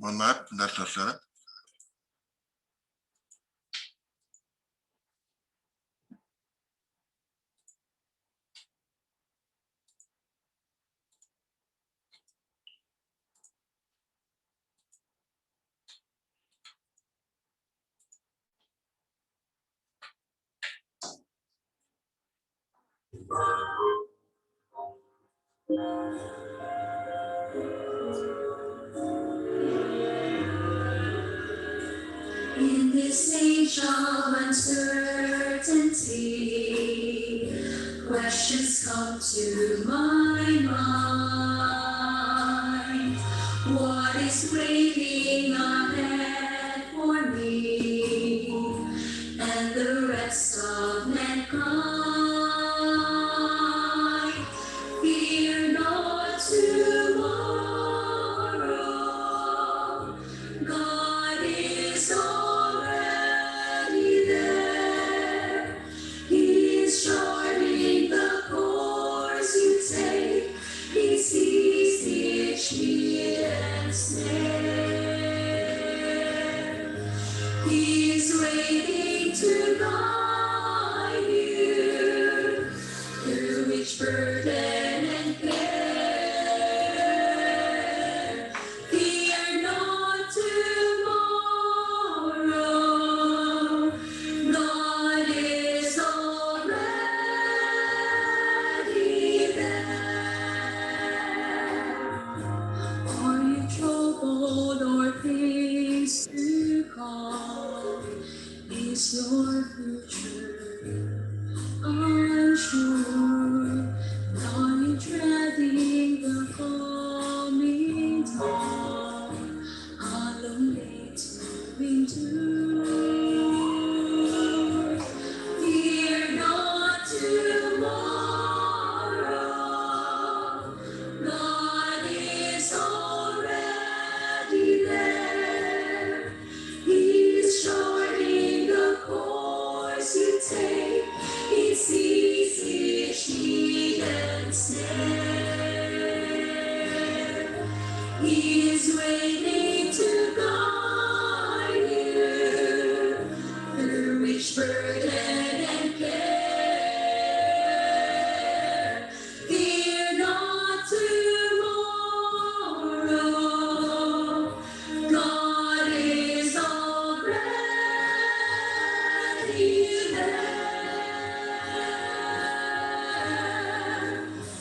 Mohon maaf, bentar saudara. In this age of uncertainty, questions come to my mind. What is waiting ahead for me and the rest of mankind? Fear not tomorrow. God is already there. He is charting the course you take. He sees each need and snare. He is waiting to guide you through each burden and care. Fear not tomorrow. God is already there. Are you troubled or things to come? Is your future unsure? Are you dreading the coming dawn? Lonely to endure. Fear not tomorrow. God is already there. He's charting the course you take. He sees each need and snare. He is waiting to guide you through each burden and care. Fear not tomorrow. God is already there.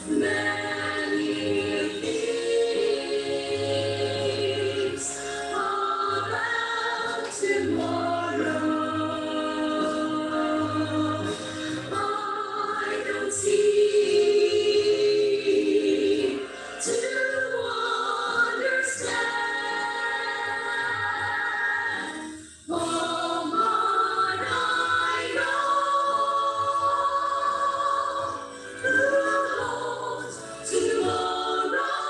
Many things about tomorrow I don't see to understand. Oh, but I know who holds tomorrow,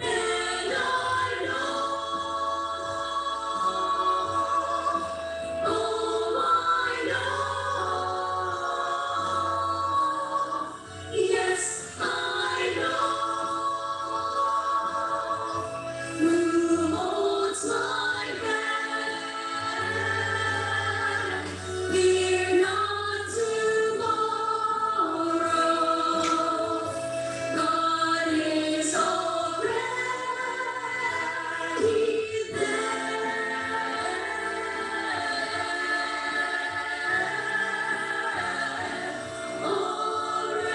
and I know, oh, I know, yes, I know who holds my hand. Fear not tomorrow. God is already there. Already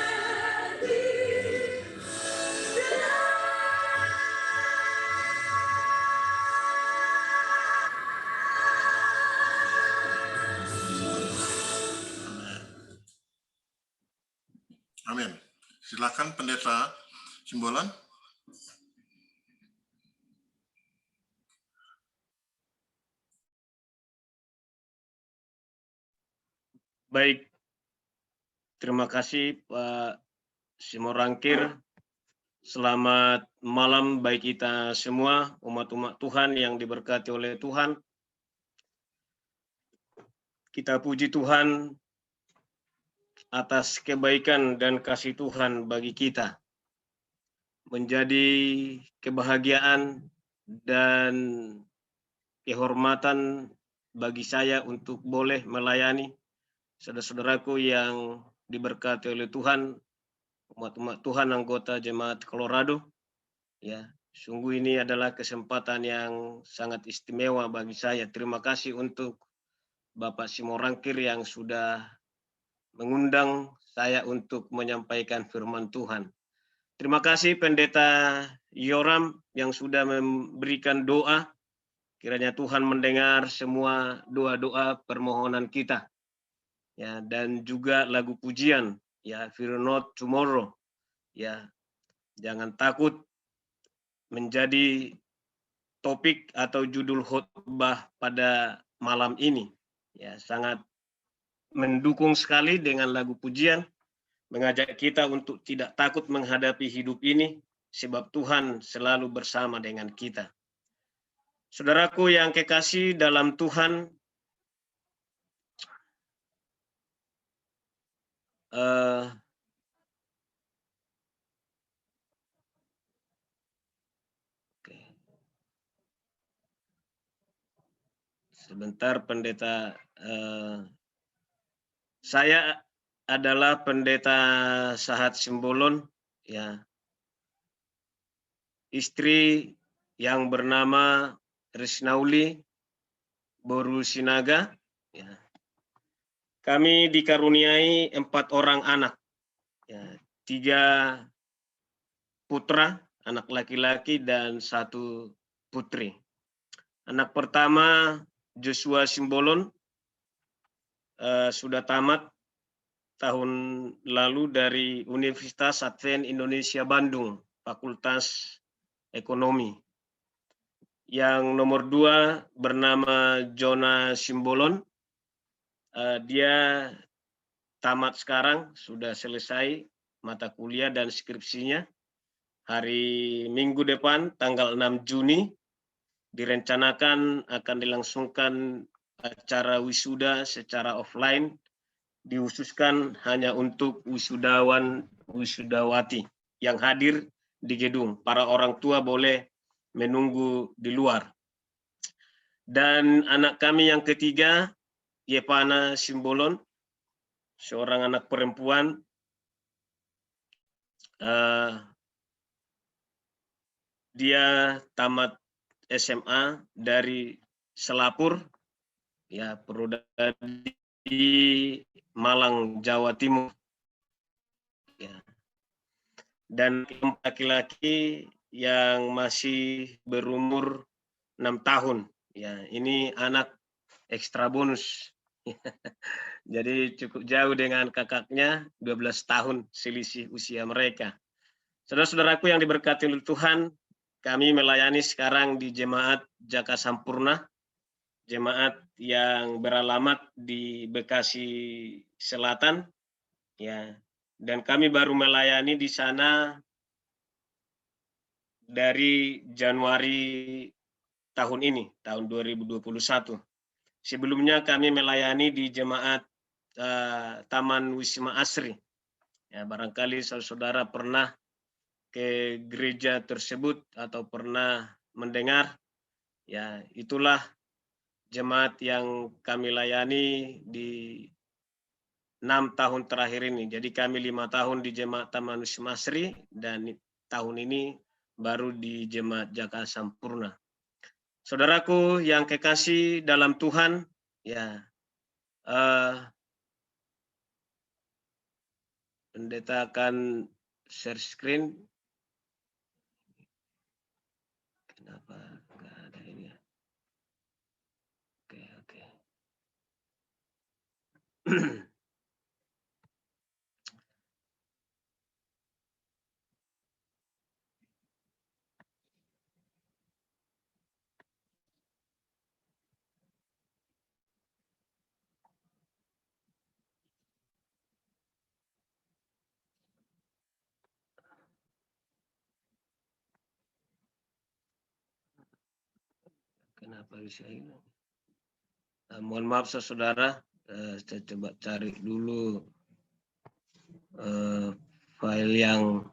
Amin. Silakan Pendeta Simbolan. Baik, terima kasih Pak Simorangkir. Selamat malam bagi kita semua, umat-umat Tuhan yang diberkati oleh Tuhan. Kita puji Tuhan atas kebaikan dan kasih Tuhan bagi kita. menjadi kebahagiaan dan kehormatan bagi saya untuk boleh melayani saudara-saudaraku yang diberkati oleh Tuhan, umat-umat Tuhan anggota Jemaat Colorado. Ya, sungguh ini adalah kesempatan yang sangat istimewa bagi saya. Terima kasih untuk Bapak Simorangkir yang sudah mengundang saya untuk menyampaikan firman Tuhan. Terima kasih Pendeta Yoram yang sudah memberikan doa. Kiranya Tuhan mendengar semua doa-doa permohonan kita. Ya, dan juga lagu pujian, ya, Fear Not Tomorrow. Ya, jangan takut menjadi topik atau judul khotbah pada malam ini. Ya, sangat mendukung sekali dengan lagu pujian, mengajak kita untuk tidak takut menghadapi hidup ini, sebab Tuhan selalu bersama dengan kita. Saudaraku yang kekasih dalam Tuhan, sebentar Pendeta, saya adalah Pendeta Sahat Simbolon, ya, istri yang bernama Risnauli Boru Sinaga. Ya. Kami dikaruniai 4 orang anak, ya, 3 putra, anak laki-laki dan 1 putri. Anak pertama Joshua Simbolon sudah tamat tahun lalu dari Universitas Advent Indonesia Bandung, Fakultas Ekonomi. Yang nomor 2 bernama Jonah Simbolon, dia tamat sekarang, sudah selesai mata kuliah dan skripsinya. Hari Minggu depan, tanggal 6 Juni, direncanakan akan dilangsungkan acara wisuda secara offline, dihususkan hanya untuk wisudawan wisudawati yang hadir di gedung. Para orang tua boleh menunggu di luar. Dan anak kami yang ketiga, Yepana Simbolon, seorang anak perempuan, dia tamat SMA dari Selapur, ya, Purwodadi, Malang, Jawa Timur. Ya. Dan laki-laki yang masih berumur 6 tahun. Ya, ini anak ekstra bonus. Jadi cukup jauh dengan kakaknya, 12 tahun selisih usia mereka. Saudara-saudaraku yang diberkati oleh Tuhan, kami melayani sekarang di Jemaat Jaka Sampurna, jemaat yang beralamat di Bekasi Selatan, ya. Dan kami baru melayani di sana dari Januari tahun ini, tahun 2021. Sebelumnya kami melayani di jemaat Taman Wisma Asri. Ya, barangkali saudara pernah ke gereja tersebut atau pernah mendengar, ya, itulah jemaat yang kami layani di 6 tahun terakhir ini. Jadi kami 5 tahun di jemaat Taman Wisma Asri dan tahun ini baru di jemaat Jaka Sampurna. Saudaraku yang kekasih dalam Tuhan, ya, pendeta akan share screen. Kenapa nggak ada ini ya? Oke. Kenapa bisa hilang? Mohon maaf saudara, saya coba cari dulu file yang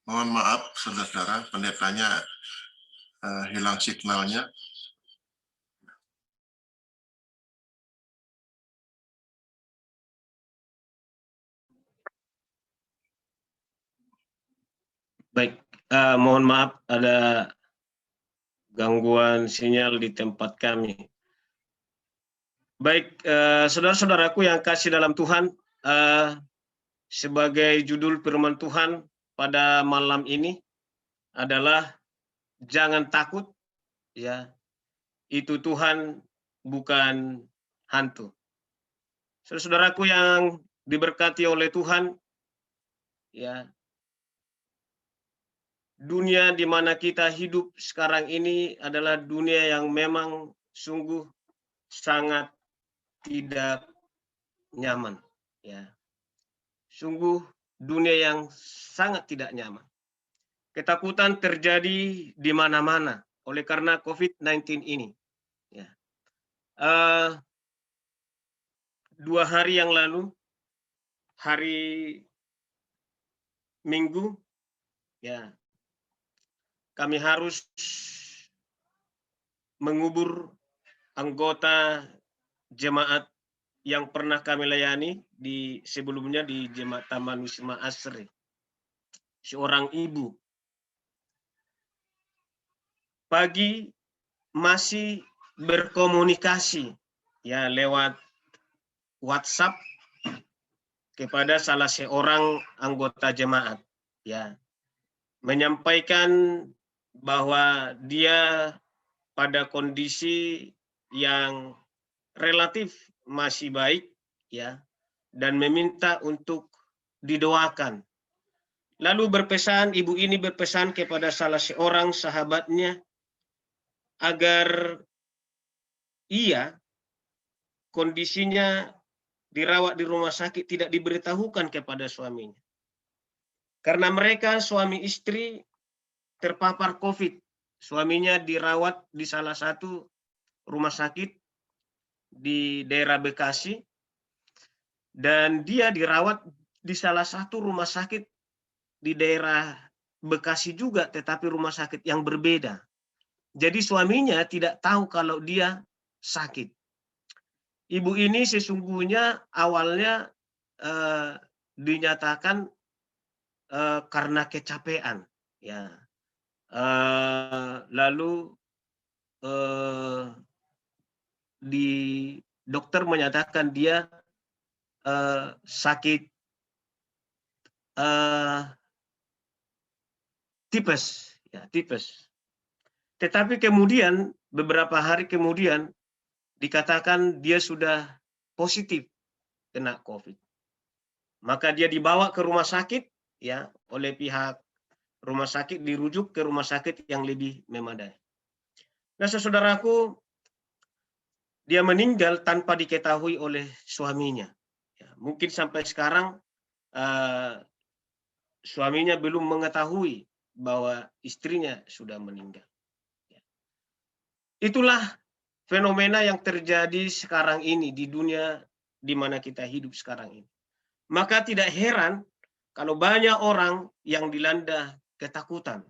Mohon maaf, saudara-saudara, pendetanya hilang signalnya. Baik, mohon maaf ada gangguan sinyal di tempat kami. Baik, saudara-saudaraku yang kasih dalam Tuhan, sebagai judul firman Tuhan pada malam ini adalah jangan takut, ya, itu Tuhan bukan hantu. Saudara-saudaraku yang diberkati oleh Tuhan, ya, dunia di mana kita hidup sekarang ini adalah dunia yang memang sungguh sangat tidak nyaman, ya. Sungguh dunia yang sangat tidak nyaman. Ketakutan terjadi di mana-mana oleh karena COVID-19 ini. Ya. 2 hari yang lalu, hari Minggu, ya, kami harus mengubur anggota jemaat yang pernah kami layani sebelumnya di Jemaat Taman Wisma Asri. Seorang ibu. Pagi masih berkomunikasi, ya, lewat WhatsApp kepada salah seorang anggota jemaat, ya, menyampaikan bahwa dia pada kondisi yang relatif masih baik, ya, dan meminta untuk didoakan. Lalu ibu ini berpesan kepada salah seorang sahabatnya agar ia kondisinya dirawat di rumah sakit tidak diberitahukan kepada suaminya. Karena mereka suami istri terpapar COVID. Suaminya dirawat di salah satu rumah sakit di daerah Bekasi, dan dia dirawat di salah satu rumah sakit di daerah Bekasi juga, tetapi rumah sakit yang berbeda. Jadi suaminya tidak tahu kalau dia sakit. Ibu ini sesungguhnya awalnya dinyatakan karena kecapean, ya. Lalu di dokter menyatakan dia sakit tipes, ya, tipes. Tetapi kemudian beberapa hari kemudian dikatakan dia sudah positif kena COVID. Maka dia dibawa ke rumah sakit, ya, oleh pihak rumah sakit, dirujuk ke rumah sakit yang lebih memadai. Nah, saudaraku, dia meninggal tanpa diketahui oleh suaminya. Ya, mungkin sampai sekarang suaminya belum mengetahui bahwa istrinya sudah meninggal. Ya. Itulah fenomena yang terjadi sekarang ini di dunia di mana kita hidup sekarang ini. Maka tidak heran kalau banyak orang yang dilanda ketakutan.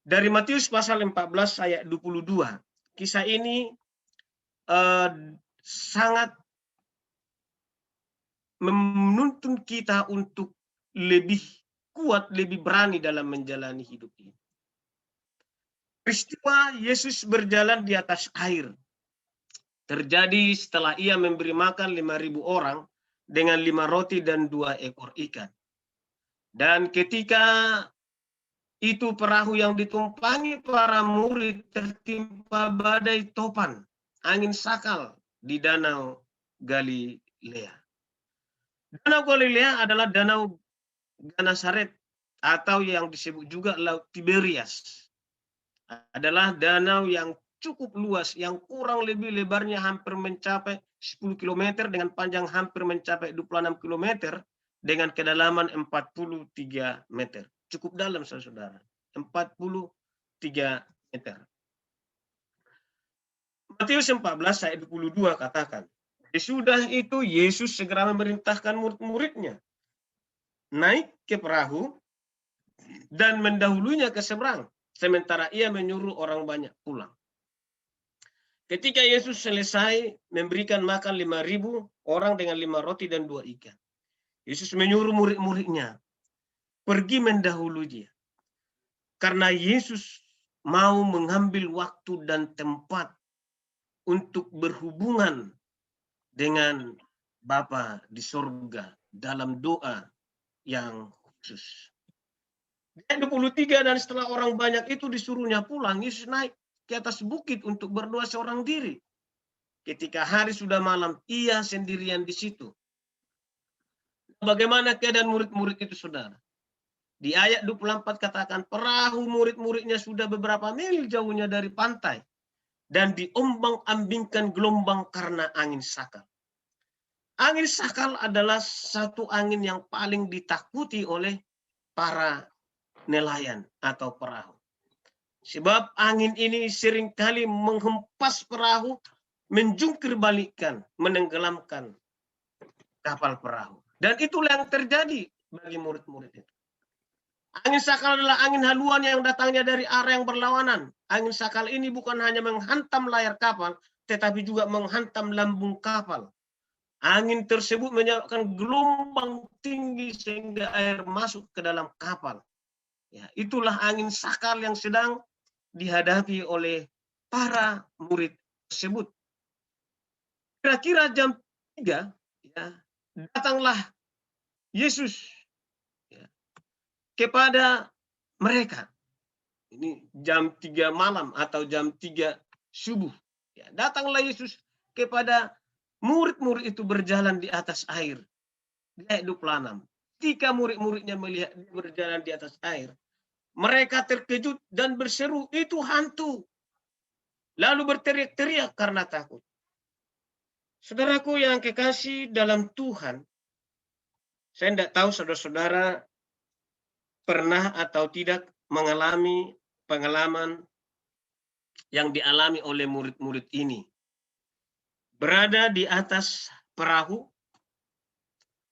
Dari Matius pasal 14 ayat 22, kisah ini sangat menuntun kita untuk lebih kuat, lebih berani dalam menjalani hidup ini. Peristiwa Yesus berjalan di atas air terjadi setelah ia memberi makan 5.000 orang dengan 5 roti dan 2 ekor ikan. Dan ketika itu perahu yang ditumpangi para murid tertimpa badai topan, angin sakal di Danau Galilea. Danau Galilea adalah Danau Genesaret atau yang disebut juga Laut Tiberias. Adalah danau yang cukup luas, yang kurang lebih lebarnya hampir mencapai 10 km dengan panjang hampir mencapai 26 km dengan kedalaman 43 meter. Cukup dalam, saudara. 43 meter. Matius 14 ayat 22 katakan, sesudah itu Yesus segera memerintahkan murid-muridnya naik ke perahu dan mendahulunya ke seberang, sementara ia menyuruh orang banyak pulang. Ketika Yesus selesai memberikan makan 5.000 orang dengan 5 roti dan 2 ikan, Yesus menyuruh murid-muridnya pergi mendahului dia. Karena Yesus mau mengambil waktu dan tempat untuk berhubungan dengan Bapa di surga dalam doa yang khusus. Ayat 23, dan setelah orang banyak itu disuruhnya pulang, Yesus naik ke atas bukit untuk berdoa seorang diri. Ketika hari sudah malam, ia sendirian di situ. Bagaimana keadaan murid-murid itu, saudara? Di ayat 24 katakan, perahu murid-muridnya sudah beberapa mil jauhnya dari pantai dan diombang-ambingkan gelombang karena angin sakal. Angin sakal adalah satu angin yang paling ditakuti oleh para nelayan atau perahu. Sebab angin ini seringkali menghempas perahu, menjungkir balikkan, menenggelamkan kapal perahu. Dan itulah yang terjadi bagi murid-murid itu. Angin sakal adalah angin haluan yang datangnya dari arah yang berlawanan. Angin sakal ini bukan hanya menghantam layar kapal, tetapi juga menghantam lambung kapal. Angin tersebut menyebabkan gelombang tinggi sehingga air masuk ke dalam kapal. Ya, itulah angin sakal yang sedang dihadapi oleh para murid tersebut. Kira-kira jam 3, ya, datanglah Yesus kepada mereka. Ini jam 3 malam atau jam 3 subuh. Ya, datanglah Yesus kepada murid-murid itu berjalan di atas air. Di ayat 26. Ketika murid-muridnya melihat dia berjalan di atas air, mereka terkejut dan berseru, itu hantu. Lalu berteriak-teriak karena takut. Saudaraku yang kekasih dalam Tuhan, saya tidak tahu saudara-saudara pernah atau tidak mengalami pengalaman yang dialami oleh murid-murid ini. Berada di atas perahu,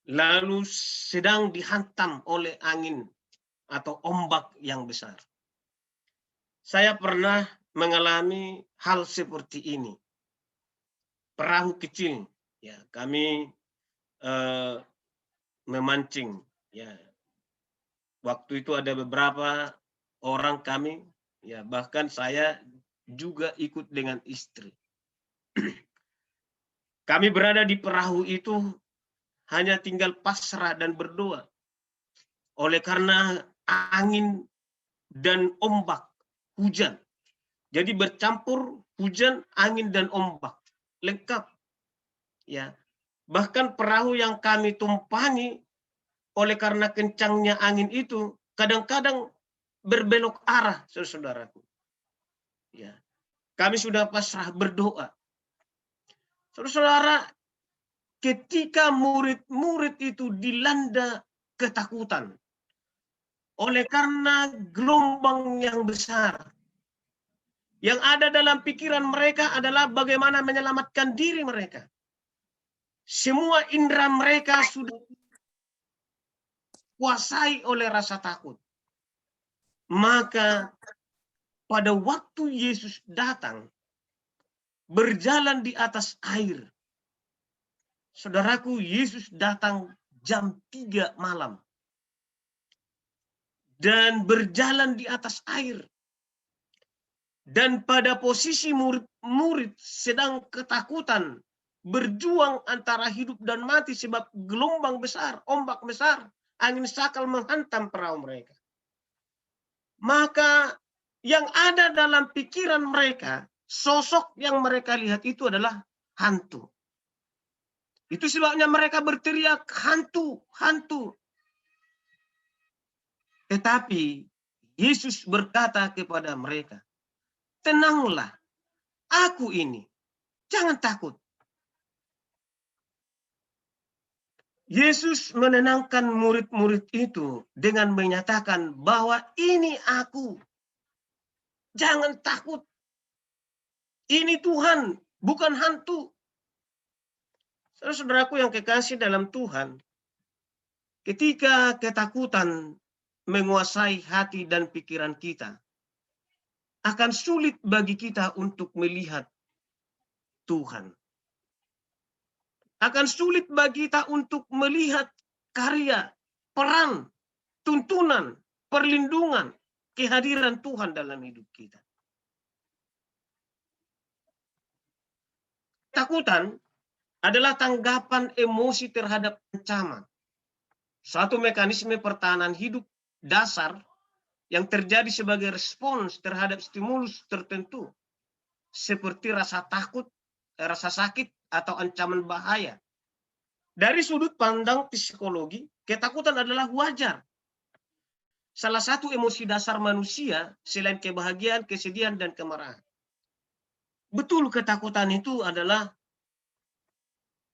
lalu sedang dihantam oleh angin atau ombak yang besar. Saya pernah mengalami hal seperti ini. Perahu kecil, ya, kami memancing, ya. Waktu itu ada beberapa orang kami, ya, bahkan saya juga ikut dengan istri. Kami berada di perahu itu hanya tinggal pasrah dan berdoa. Oleh karena angin dan ombak, hujan. Jadi bercampur hujan, angin dan ombak. Lengkap. Ya. Bahkan perahu yang kami tumpangi oleh karena kencangnya angin itu kadang-kadang berbelok arah, saudaraku. Ya. Kami sudah pasrah berdoa. Saudara, ketika murid-murid itu dilanda ketakutan oleh karena gelombang yang besar, yang ada dalam pikiran mereka adalah bagaimana menyelamatkan diri mereka. Semua indera mereka sudah dikuasai oleh rasa takut. Maka pada waktu Yesus datang, berjalan di atas air. Saudaraku, Yesus datang jam 3 malam. Dan berjalan di atas air. Dan pada posisi murid-murid sedang ketakutan, berjuang antara hidup dan mati sebab gelombang besar, ombak besar, angin sakal menghantam perahu mereka. Maka yang ada dalam pikiran mereka, sosok yang mereka lihat itu adalah hantu. Itu sebabnya mereka berteriak, hantu, hantu. Tetapi Yesus berkata kepada mereka, tenanglah, aku ini, jangan takut. Yesus menenangkan murid-murid itu dengan menyatakan bahwa ini aku. Jangan takut. Ini Tuhan, bukan hantu. Saudaraku yang kekasih dalam Tuhan, ketika ketakutan menguasai hati dan pikiran kita, akan sulit bagi kita untuk melihat Tuhan. Akan sulit bagi kita untuk melihat karya, peran, tuntunan, perlindungan, kehadiran Tuhan dalam hidup kita. Takutan adalah tanggapan emosi terhadap ancaman. Suatu mekanisme pertahanan hidup dasar yang terjadi sebagai respons terhadap stimulus tertentu, seperti rasa takut, rasa sakit, atau ancaman bahaya. Dari sudut pandang psikologi, ketakutan adalah wajar. Salah satu emosi dasar manusia selain kebahagiaan, kesedihan, dan kemarahan. Betul, ketakutan itu adalah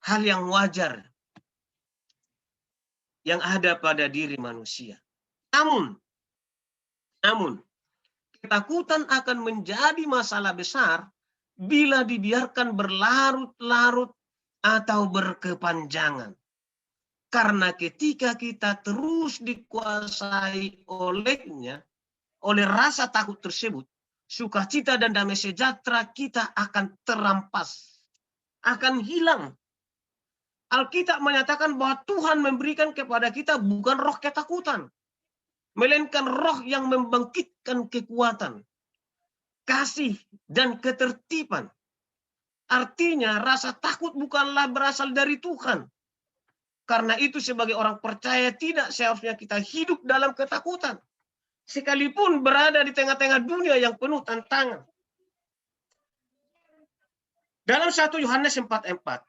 hal yang wajar yang ada pada diri manusia. Namun, ketakutan akan menjadi masalah besar bila dibiarkan berlarut-larut atau berkepanjangan. Karena ketika kita terus dikuasai olehnya, oleh rasa takut tersebut, sukacita dan damai sejahtera kita akan terampas, akan hilang. Alkitab menyatakan bahwa Tuhan memberikan kepada kita bukan roh ketakutan, melainkan roh yang membangkitkan kekuatan, kasih, dan ketertiban. Artinya rasa takut bukanlah berasal dari Tuhan. Karena itu sebagai orang percaya tidak seharusnya kita hidup dalam ketakutan. Sekalipun berada di tengah-tengah dunia yang penuh tantangan. Dalam 1 Yohanes 4:4,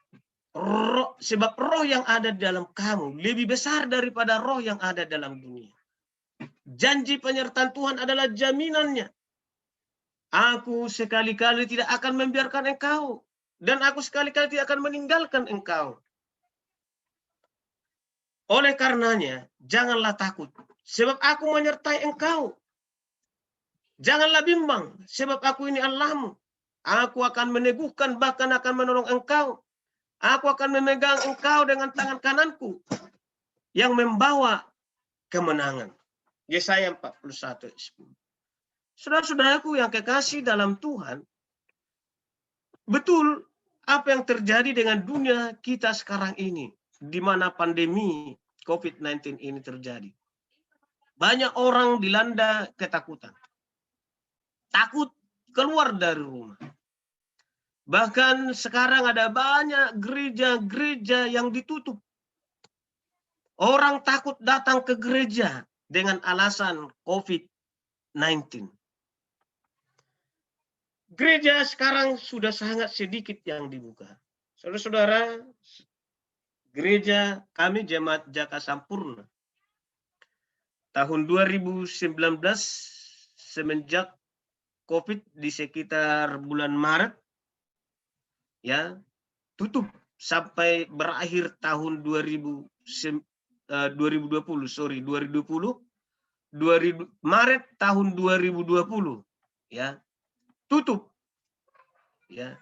sebab roh yang ada di dalam kamu lebih besar daripada roh yang ada dalam dunia. Janji penyertaan Tuhan adalah jaminannya. Aku sekali-kali tidak akan membiarkan engkau, dan aku sekali-kali tidak akan meninggalkan engkau. Oleh karenanya, janganlah takut, sebab aku menyertai engkau. Janganlah bimbang, sebab aku ini Allahmu. Aku akan meneguhkan, bahkan akan menolong engkau. Aku akan memegang engkau dengan tangan kananku yang membawa kemenangan. Yesaya 41:10. Saudara-saudaraku yang kekasih dalam Tuhan, betul apa yang terjadi dengan dunia kita sekarang ini, di mana pandemi COVID-19 ini terjadi. Banyak orang dilanda ketakutan. Takut keluar dari rumah. Bahkan sekarang ada banyak gereja-gereja yang ditutup. Orang takut datang ke gereja dengan alasan COVID-19. Gereja sekarang sudah sangat sedikit yang dibuka. Saudara-saudara, gereja kami Jemaat Jaka Sampurna tahun 2019 semenjak COVID di sekitar bulan Maret ya tutup sampai berakhir tahun 2020 Maret tahun 2020 ya tutup ya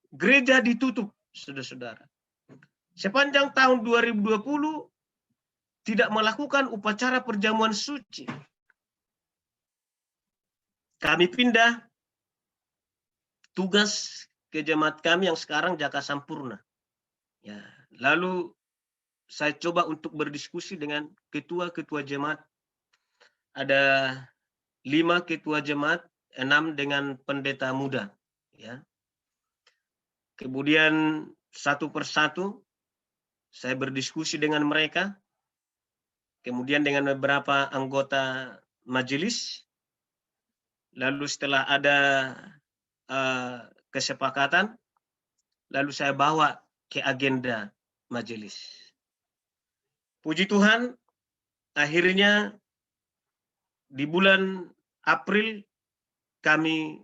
gereja ditutup saudara-saudara. Sepanjang tahun 2020 tidak melakukan upacara perjamuan suci. Kami pindah tugas ke jemaat kami yang sekarang Jaka Sampurna. Ya, lalu saya coba untuk berdiskusi dengan ketua-ketua jemaat. Ada 5 ketua jemaat, 6 dengan pendeta muda. Ya. Kemudian satu persatu saya berdiskusi dengan mereka. Kemudian dengan beberapa anggota majelis. Lalu setelah ada kesepakatan, lalu saya bawa ke agenda majelis. Puji Tuhan, akhirnya di bulan April kami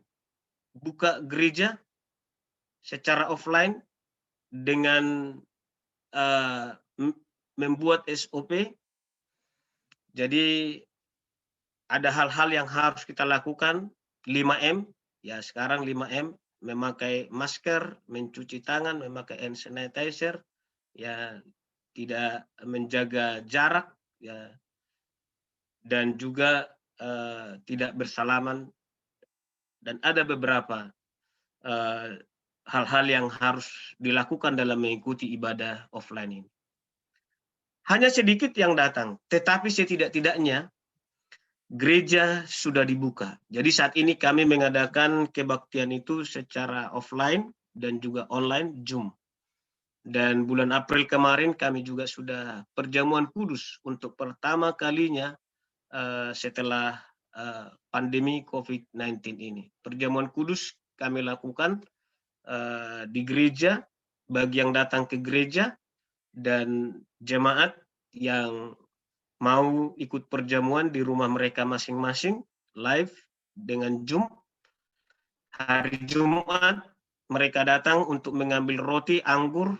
buka gereja secara offline dengan membuat SOP. Jadi ada hal-hal yang harus kita lakukan, 5M, ya sekarang 5M, memakai masker, mencuci tangan, memakai hand sanitizer, ya tidak menjaga jarak, ya, dan juga tidak bersalaman, dan ada beberapa hal-hal yang harus dilakukan dalam mengikuti ibadah offline ini. Hanya sedikit yang datang, tetapi setidak-tidaknya gereja sudah dibuka. Jadi saat ini kami mengadakan kebaktian itu secara offline dan juga online, Zoom. Dan bulan April kemarin kami juga sudah perjamuan kudus untuk pertama kalinya setelah pandemi COVID-19 ini. Perjamuan kudus kami lakukan di gereja, bagi yang datang ke gereja, dan jemaat yang mau ikut perjamuan di rumah mereka masing-masing, live dengan Zoom. Hari Jumat mereka datang untuk mengambil roti, anggur,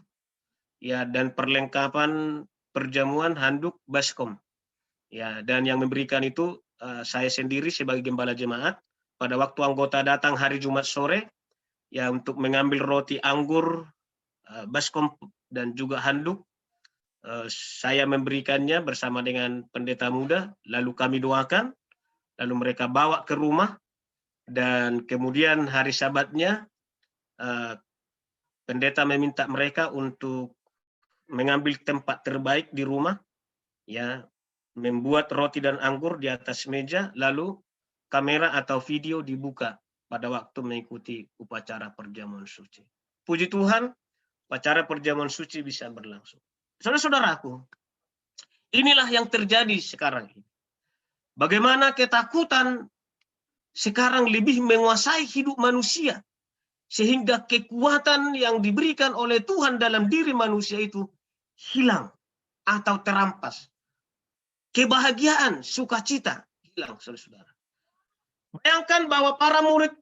ya, dan perlengkapan perjamuan, handuk, baskom. Ya, dan yang memberikan itu saya sendiri sebagai gembala jemaat. Pada waktu anggota datang hari Jumat sore, ya, untuk mengambil roti, anggur, baskom, dan juga handuk, saya memberikannya bersama dengan pendeta muda, lalu kami doakan, lalu mereka bawa ke rumah, dan kemudian hari Sabatnya pendeta meminta mereka untuk mengambil tempat terbaik di rumah, ya, membuat roti dan anggur di atas meja, lalu kamera atau video dibuka pada waktu mengikuti upacara perjamuan suci. Puji Tuhan, upacara perjamuan suci bisa berlangsung. Saudara-saudaraku, inilah yang terjadi sekarang ini. Bagaimana ketakutan sekarang lebih menguasai hidup manusia, sehingga kekuatan yang diberikan oleh Tuhan dalam diri manusia itu hilang atau terampas. Kebahagiaan, sukacita hilang, saudara-saudara. Bayangkan bahwa para murid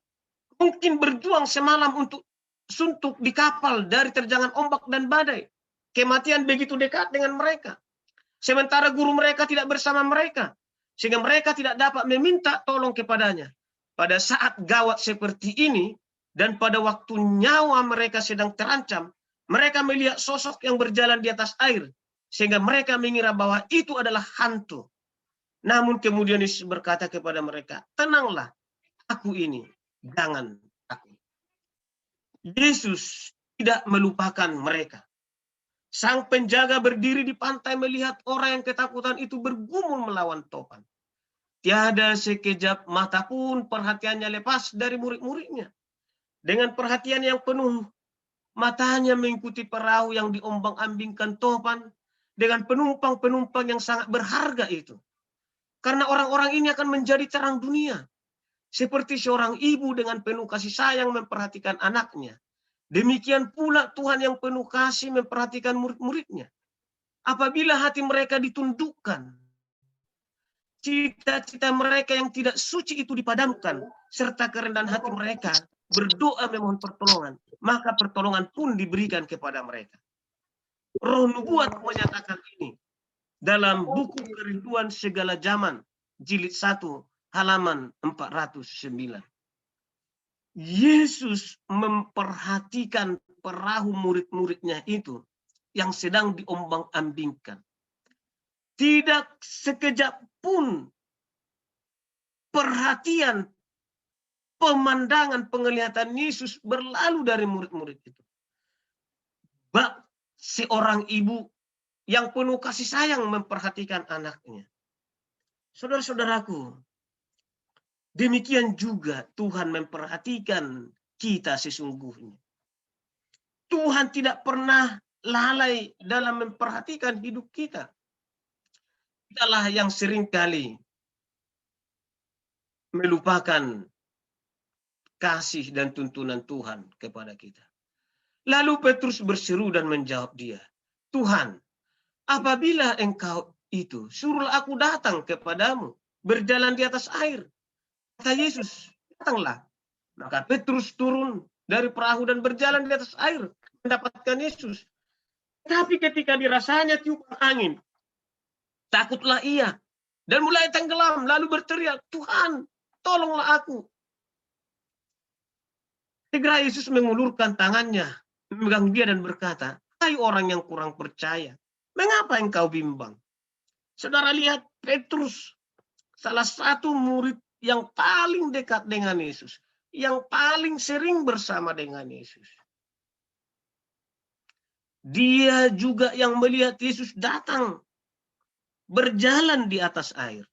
mungkin berjuang semalam untuk suntuk di kapal dari terjangan ombak dan badai. Kematian begitu dekat dengan mereka. Sementara guru mereka tidak bersama mereka, sehingga mereka tidak dapat meminta tolong kepadanya. Pada saat gawat seperti ini, dan pada waktu nyawa mereka sedang terancam, mereka melihat sosok yang berjalan di atas air, sehingga mereka mengira bahwa itu adalah hantu. Namun kemudian Yesus berkata kepada mereka, tenanglah, aku ini, jangan takut. Yesus tidak melupakan mereka. Sang penjaga berdiri di pantai melihat orang yang ketakutan itu bergumul melawan topan. Tiada sekejap mata pun perhatiannya lepas dari murid-muridnya. Dengan perhatian yang penuh, matanya mengikuti perahu yang diombang-ambingkan topan dengan penumpang-penumpang yang sangat berharga itu. Karena orang-orang ini akan menjadi terang dunia. Seperti seorang ibu dengan penuh kasih sayang memperhatikan anaknya. Demikian pula Tuhan yang penuh kasih memperhatikan murid-muridnya. Apabila hati mereka ditundukkan, cita-cita mereka yang tidak suci itu dipadamkan, serta kerendahan hati mereka berdoa memohon pertolongan, maka pertolongan pun diberikan kepada mereka. Roh Nubuat menyatakan ini dalam buku Kerinduan Segala Zaman, jilid 1, halaman 409. Yesus memperhatikan perahu murid-muridnya itu yang sedang diombang-ambingkan. Tidak sekejap pun perhatian, pemandangan, penglihatan Yesus berlalu dari murid-murid itu. Bak seorang ibu yang penuh kasih sayang memperhatikan anaknya. Saudara-saudaraku, demikian juga Tuhan memperhatikan kita sesungguhnya. Tuhan tidak pernah lalai dalam memperhatikan hidup kita. Kitalah yang seringkali melupakan kasih dan tuntunan Tuhan kepada kita. Lalu Petrus berseru dan menjawab dia, Tuhan, apabila engkau itu, suruhlah aku datang kepadamu, berjalan di atas air. Kata Yesus, datanglah. Maka Petrus turun dari perahu dan berjalan di atas air, mendapatkan Yesus. Tapi ketika dirasanya tiupan angin, takutlah ia, dan mulai tenggelam, lalu berteriak, Tuhan, tolonglah aku. Segera Yesus mengulurkan tangannya, memegang dia dan berkata, hai orang yang kurang percaya, mengapa engkau bimbang? Saudara lihat Petrus, salah satu murid yang paling dekat dengan Yesus, yang paling sering bersama dengan Yesus. Dia juga yang melihat Yesus datang berjalan di atas air.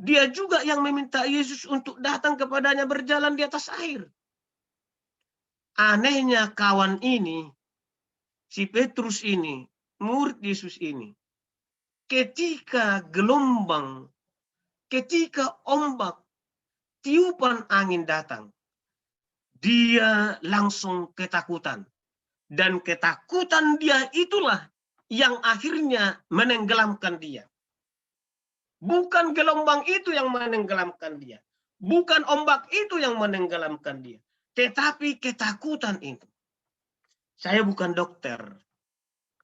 Dia juga yang meminta Yesus untuk datang kepadanya berjalan di atas air. Anehnya kawan ini, si Petrus ini, murid Yesus ini, ketika gelombang, ketika ombak, tiupan angin datang, dia langsung ketakutan. Dan ketakutan dia itulah yang akhirnya menenggelamkan dia. Bukan gelombang itu yang menenggelamkan dia. Bukan ombak itu yang menenggelamkan dia. Tetapi ketakutan itu. Saya bukan dokter.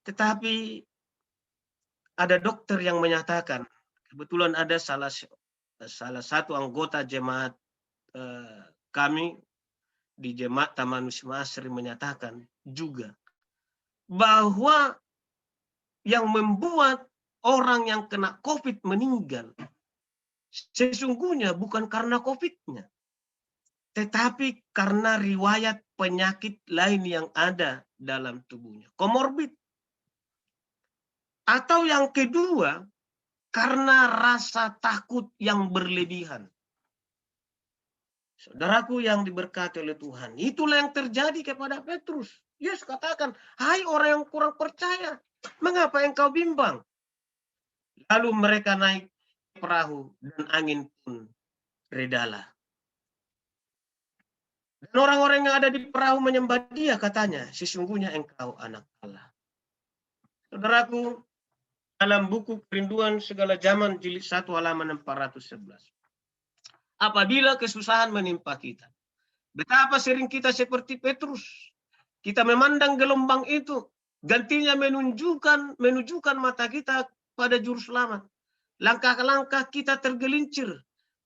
Tetapi ada dokter yang menyatakan, kebetulan ada salah satu anggota jemaat kami di Jemaat Taman Wisma Asri menyatakan juga bahwa yang membuat orang yang kena COVID meninggal sesungguhnya bukan karena COVID-nya, tetapi karena riwayat penyakit lain yang ada dalam tubuhnya, komorbid. Atau yang kedua, karena rasa takut yang berlebihan. Saudaraku yang diberkati oleh Tuhan, itulah yang terjadi kepada Petrus. Yesus katakan, hai orang yang kurang percaya, mengapa engkau bimbang? Lalu mereka naik perahu dan angin pun redalah. Dan orang-orang yang ada di perahu menyembah dia, katanya, sesungguhnya engkau anak Allah. Saudaraku, dalam buku Kerinduan Segala Zaman jilid 1 halaman 411. Apabila kesusahan menimpa kita, betapa sering kita seperti Petrus. Kita memandang gelombang itu, gantinya menunjukkan mata kita pada juru selamat. Langkah-langkah kita tergelincir,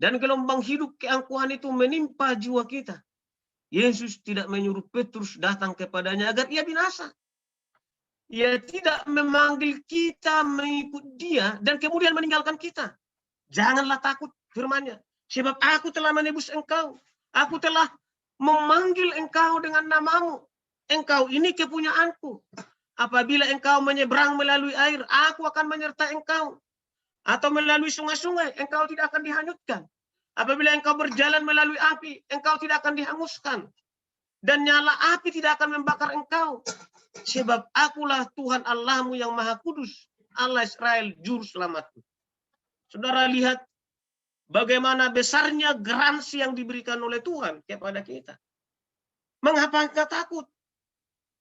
dan gelombang hidup keangkuhan itu menimpa jiwa kita. Yesus tidak menyuruh Petrus datang kepadanya agar ia binasa. Ia tidak memanggil kita mengikut dia dan kemudian meninggalkan kita. Janganlah takut, firman-Nya. Sebab aku telah menebus engkau. Aku telah memanggil engkau dengan namamu. Engkau ini kepunyaanku. Apabila engkau menyeberang melalui air, aku akan menyertai engkau. Atau melalui sungai-sungai, engkau tidak akan dihanyutkan. Apabila engkau berjalan melalui api, engkau tidak akan dihanguskan. Dan nyala api tidak akan membakar engkau. Sebab akulah Tuhan Allahmu yang Maha Kudus, Allah Israel, Juru Selamatmu. Saudara lihat bagaimana besarnya garansi yang diberikan oleh Tuhan kepada kita. Mengapa kita takut?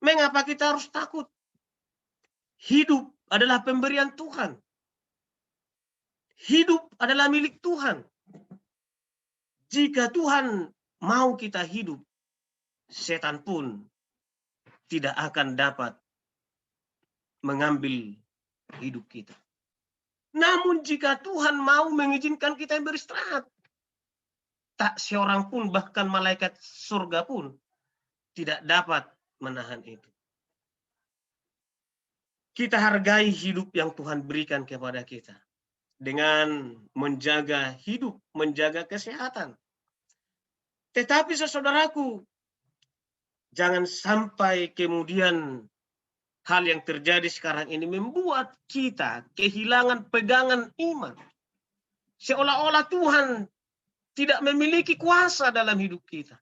Mengapa kita harus takut? Hidup adalah pemberian Tuhan. Hidup adalah milik Tuhan. Jika Tuhan mau kita hidup, setan pun tidak akan dapat mengambil hidup kita. Namun jika Tuhan mau mengizinkan kita beristirahat, tak seorang pun, bahkan malaikat surga pun tidak dapat menahan itu. kita hargai hidup yang Tuhan berikan kepada kita dengan menjaga hidup, menjaga kesehatan. Tetapi saudaraku, jangan sampai kemudian hal yang terjadi sekarang ini membuat kita kehilangan pegangan iman. Seolah-olah Tuhan tidak memiliki kuasa dalam hidup kita.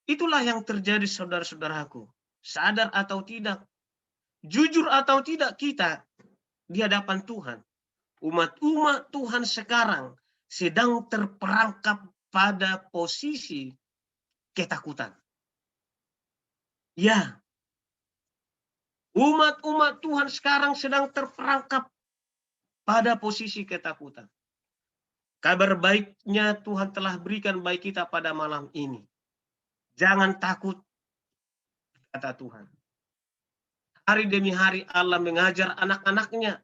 Itulah yang terjadi saudara-saudaraku. Sadar atau tidak, jujur atau tidak kita di hadapan Tuhan. Umat-umat Tuhan sekarang sedang terperangkap pada posisi ketakutan. Ya, umat-umat Tuhan sekarang sedang terperangkap pada posisi ketakutan. Kabar baiknya Tuhan telah berikan bagi kita pada malam ini. Jangan takut, kata Tuhan. Hari demi hari Allah mengajar anak-anaknya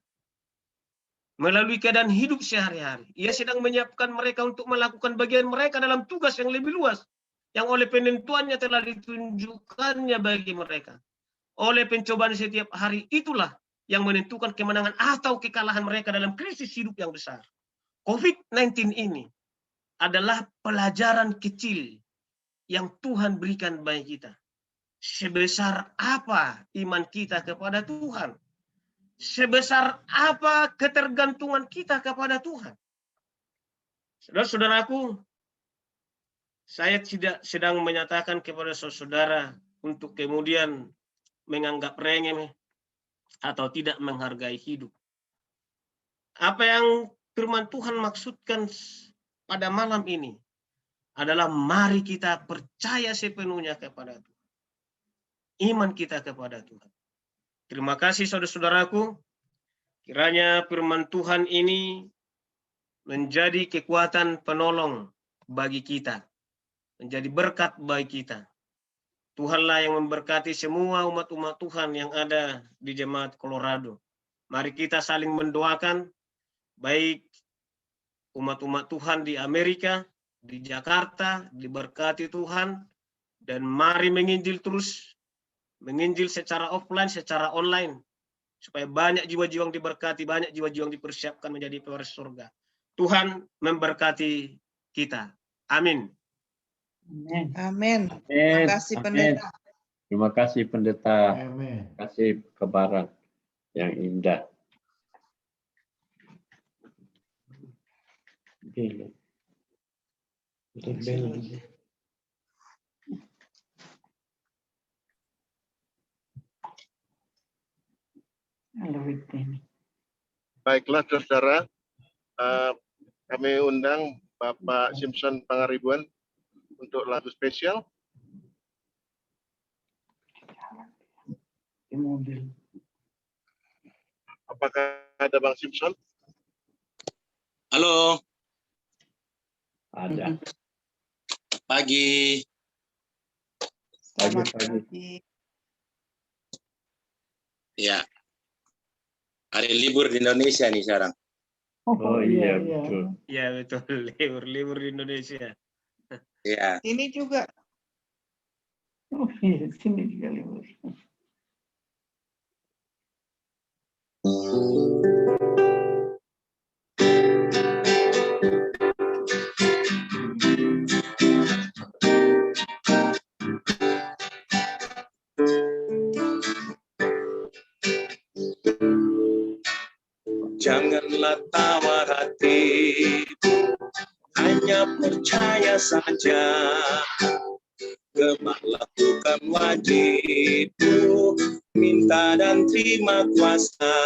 melalui keadaan hidup sehari-hari. Ia sedang menyiapkan mereka untuk melakukan bagian mereka dalam tugas yang lebih luas, yang oleh penentuannya telah ditunjukkannya bagi mereka. Oleh pencobaan setiap hari itulah yang menentukan kemenangan atau kekalahan mereka dalam krisis hidup yang besar. COVID-19 ini adalah pelajaran kecil yang Tuhan berikan bagi kita. Sebesar apa iman kita kepada Tuhan? Sebesar apa ketergantungan kita kepada Tuhan? Saudara-saudaraku, saya tidak sedang menyatakan kepada saudara untuk kemudian menganggap remeh atau tidak menghargai hidup. Apa yang firman Tuhan maksudkan pada malam ini adalah mari kita percaya sepenuhnya kepada Tuhan. Iman kita kepada Tuhan. Terima kasih saudara-saudaraku. Kiranya firman Tuhan ini menjadi kekuatan penolong bagi kita. Menjadi berkat bagi kita. Tuhanlah yang memberkati semua umat-umat Tuhan yang ada di Jemaat Colorado. Mari kita saling mendoakan, baik umat-umat Tuhan di Amerika, di Jakarta, diberkati Tuhan, dan mari menginjil terus, menginjil secara offline, secara online, supaya banyak jiwa-jiwa yang diberkati, banyak jiwa-jiwa yang dipersiapkan menjadi pewaris surga. Tuhan memberkati kita. Amin. Amin. Terima kasih pendeta. Terima kasih pendeta. Amin. Terima kasih kebaran yang indah. Baiklah saudara, kami undang Bapak Simpson Pangaribuan untuk lagu spesial. Apakah ada Bang Simpson? Halo, Ada. pagi. Selamat Pagi. pagi. Ya, hari libur di Indonesia nih sekarang. Oh iya betul. Ya betul, libur di Indonesia. Ya, Ini juga. Oh iya, sini juga libur. janganlah tawar hati, hanya percaya saja. Gemar lakukan wajibmu, minta dan terima kuasa.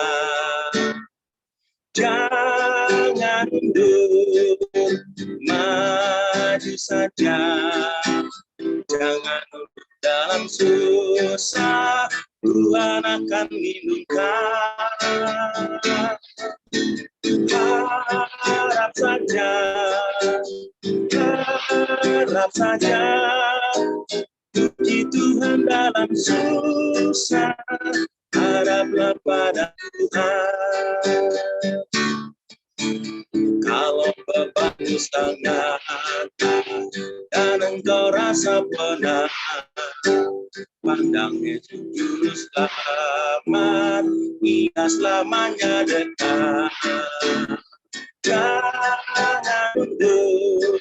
Jangan mundur, maju saja. Jangan mundur dalam susah, Tuhan akan lindungkan. Harap saja, harap saja. Puji Tuhan dalam susah, haraplah pada Tuhan. Kalau bebanmu stagnan dan engkau rasa penat, pandang Datang Yesus Juru Selamat, Ia selamanya dekat. Jangan mundur,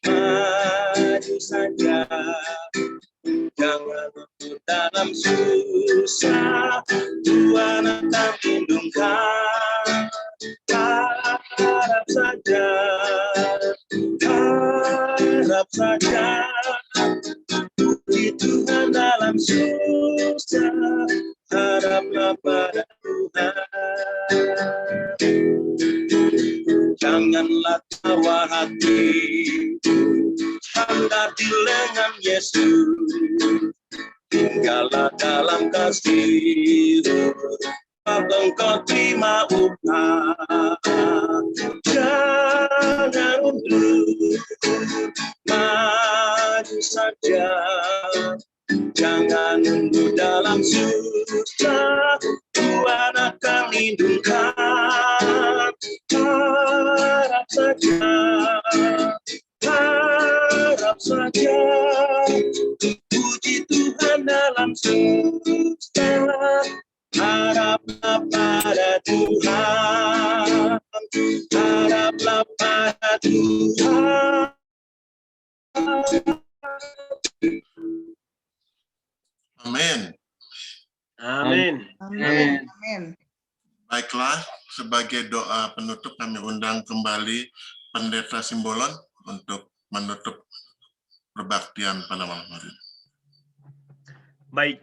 maju saja. Jangan mundur dalam susah, Tuhan akan lindungkan. Harap saja, puji Tuhan dalam susah, haraplah pada Tuhan. Janganlah tawa hati, standar di lengan Yesus, tinggallah dalam kasih, engkau terima upah. Jangan mundur, maju saja. Jangan mundur dalam susah, Tuhan akan lindungkan. Harap saja, puji Tuhan dalam susah, haraplah pada Tuhan, haraplah pada Tuhan. Amin. Amin. Amin. Amin. Baiklah, sebagai doa penutup kami undang kembali Pendeta Simbolon untuk menutup perbaktian pada malam hari. Baik,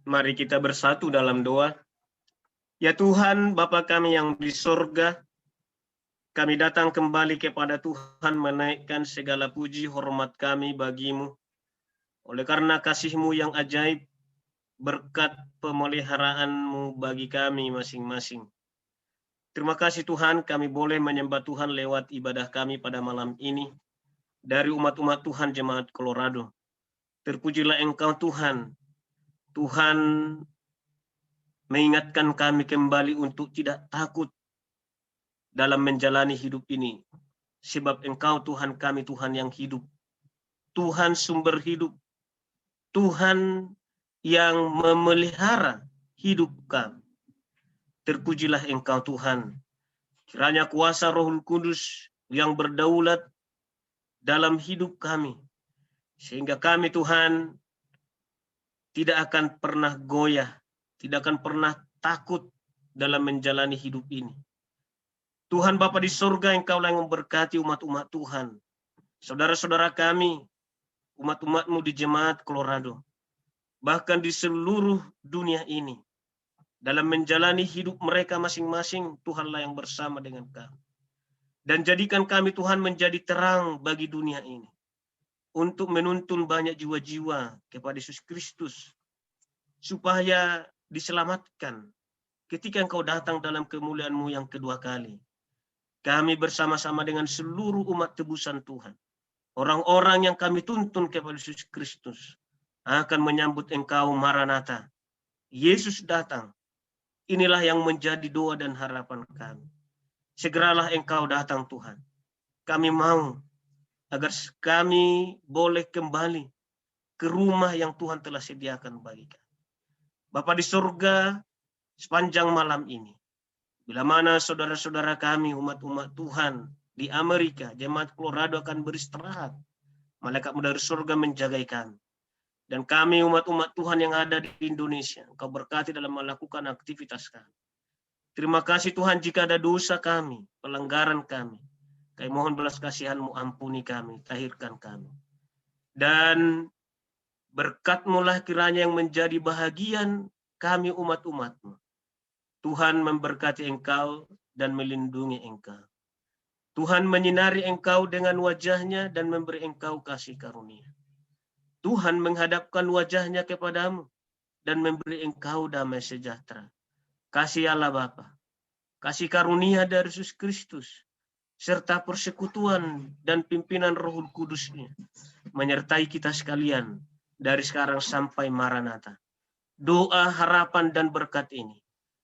mari kita bersatu dalam doa. Ya Tuhan, Bapa kami yang di sorga, kami datang kembali kepada Tuhan menaikkan segala puji hormat kami bagimu. Oleh karena kasih-Mu yang ajaib, berkat pemeliharaanmu bagi kami masing-masing. Terima kasih Tuhan, kami boleh menyembah Tuhan lewat ibadah kami pada malam ini. Dari umat-umat Tuhan Jemaat Colorado. Terpujilah Engkau Tuhan. Tuhan mengingatkan kami kembali untuk tidak takut dalam menjalani hidup ini. Sebab Engkau Tuhan kami, Tuhan yang hidup. Tuhan sumber hidup. Tuhan yang memelihara hidup kami. Terpujilah Engkau Tuhan. Kiranya kuasa Rohul Kudus yang berdaulat dalam hidup kami. Sehingga kami Tuhan tidak akan pernah goyah. Tidak akan pernah takut dalam menjalani hidup ini. Tuhan Bapa di surga, Engkaulah yang memberkati umat-umat Tuhan. Saudara-saudara kami, umat-umat-Mu di Jemaat Colorado. Bahkan di seluruh dunia ini. Dalam menjalani hidup mereka masing-masing, Tuhanlah yang bersama dengan kami. Dan jadikan kami Tuhan menjadi terang bagi dunia ini. Untuk menuntun banyak jiwa-jiwa kepada Yesus Kristus. Supaya diselamatkan ketika Engkau datang dalam kemuliaan-Mu yang kedua kali. Kami bersama-sama dengan seluruh umat tebusan Tuhan. Orang-orang yang kami tuntun kepada Yesus Kristus. Akan menyambut Engkau Maranatha. Yesus datang. Inilah yang menjadi doa dan harapan kami. Segeralah Engkau datang Tuhan. Kami mau agar kami boleh kembali ke rumah yang Tuhan telah sediakan bagi kami. Bapa di surga, sepanjang malam ini, bila mana saudara-saudara kami, umat-umat Tuhan di Amerika, Jemaat Colorado akan beristirahat, malaikat-Mu dari surga menjagai kami. Dan kami umat-umat Tuhan yang ada di Indonesia, Engkau berkati dalam melakukan aktivitas kami. Terima kasih Tuhan jika ada dosa kami, pelanggaran kami. Kami mohon belas kasihan-Mu, ampuni kami, tahirkan kami. Dan berkat-Mu lah kiranya yang menjadi bahagian kami umat-umat-Mu. Tuhan memberkati Engkau dan melindungi Engkau. Tuhan menyinari Engkau dengan wajah-Nya dan memberi Engkau kasih karunia. Tuhan menghadapkan wajah-Nya kepadamu dan memberi Engkau damai sejahtera. Kasih Allah Bapa, kasih karunia dari Yesus Kristus, serta persekutuan dan pimpinan Roh Kudus-Nya menyertai kita sekalian dari sekarang sampai Maranatha. Doa, harapan, dan berkat ini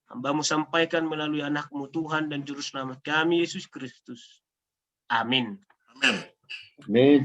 Hamba-Mu sampaikan melalui anak-Mu Tuhan dan Juru Selamat kami, Yesus Kristus. Amin. Amin. Amin.